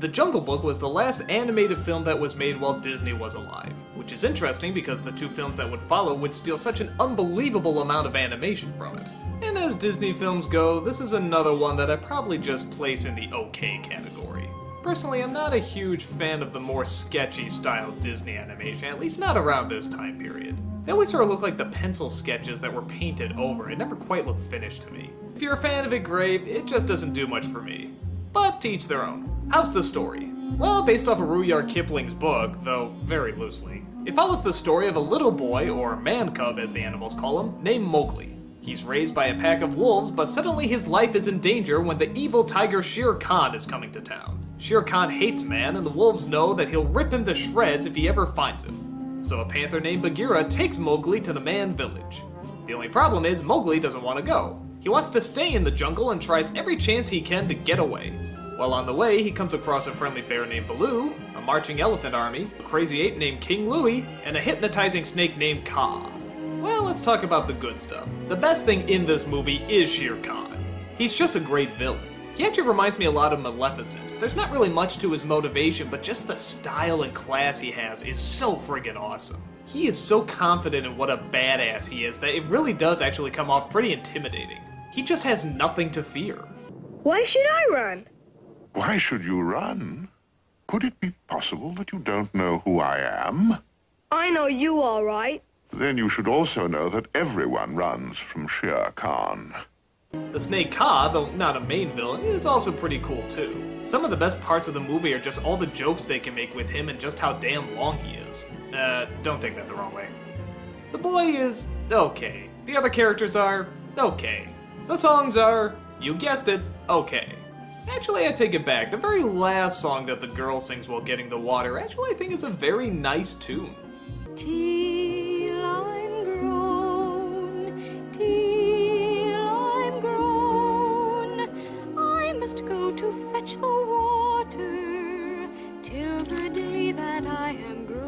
The Jungle Book was the last animated film that was made while Disney was alive, which is interesting because the two films that would follow would steal such an unbelievable amount of animation from it. And as Disney films go, this is another one that I probably just place in the okay category. Personally, I'm not a huge fan of the more sketchy style Disney animation, at least not around this time period. They always sort of look like the pencil sketches that were painted over. It never quite looked finished to me. If you're a fan of it, great. It just doesn't do much for me. But to each their own. How's the story? Well, based off of Rudyard Kipling's book, though very loosely. It follows the story of a little boy, or man cub as the animals call him, named Mowgli. He's raised by a pack of wolves, but suddenly his life is in danger when the evil tiger Shere Khan is coming to town. Shere Khan hates man, and the wolves know that he'll rip him to shreds if he ever finds him. So a panther named Bagheera takes Mowgli to the man village. The only problem is Mowgli doesn't want to go. He wants to stay in the jungle and tries every chance he can to get away. While on the way, he comes across a friendly bear named Baloo, a marching elephant army, a crazy ape named King Louie, and a hypnotizing snake named Kaa. Well, let's talk about the good stuff. The best thing in this movie is Shere Khan. He's just a great villain. He actually reminds me a lot of Maleficent. There's not really much to his motivation, but just the style and class he has is so friggin' awesome. He is so confident in what a badass he is that it really does actually come off pretty intimidating. He just has nothing to fear. Why should I run? Why should you run? Could it be possible that you don't know who I am? I know you all right. Then you should also know that everyone runs from Shere Khan. The snake Kaa, though not a main villain, is also pretty cool too. Some of the best parts of the movie are just all the jokes they can make with him and just how damn long he is. Don't take that the wrong way. The boy is okay. The other characters are okay. The songs are, you guessed it, okay. Actually, I take it back. The very last song that the girl sings while getting the water actually I think is a very nice tune. Till I'm grown, till I'm grown, I must go to fetch the water, till the day that I am grown.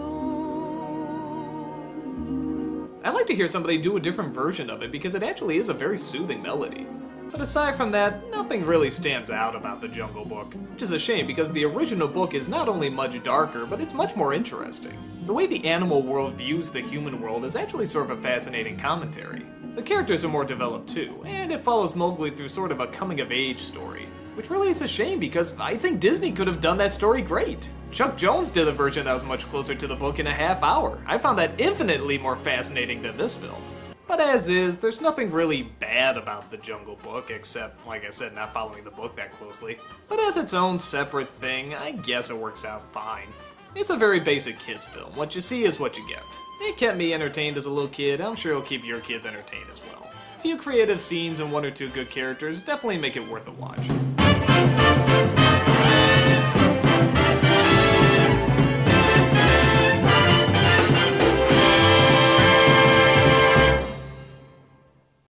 I'd like to hear somebody do a different version of it because it actually is a very soothing melody. But aside from that, nothing really stands out about the Jungle Book, which is a shame because the original book is not only much darker, but it's much more interesting. The way the animal world views the human world is actually sort of a fascinating commentary. The characters are more developed too, and it follows Mowgli through sort of a coming-of-age story, which really is a shame because I think Disney could have done that story great. Chuck Jones did a version that was much closer to the book in a half hour. I found that infinitely more fascinating than this film. But as is, there's nothing really bad about the Jungle Book, except, like I said, not following the book that closely. But as its own separate thing, I guess it works out fine. It's a very basic kids film. What you see is what you get. It kept me entertained as a little kid. I'm sure it'll keep your kids entertained as well. A few creative scenes and one or two good characters definitely make it worth a watch.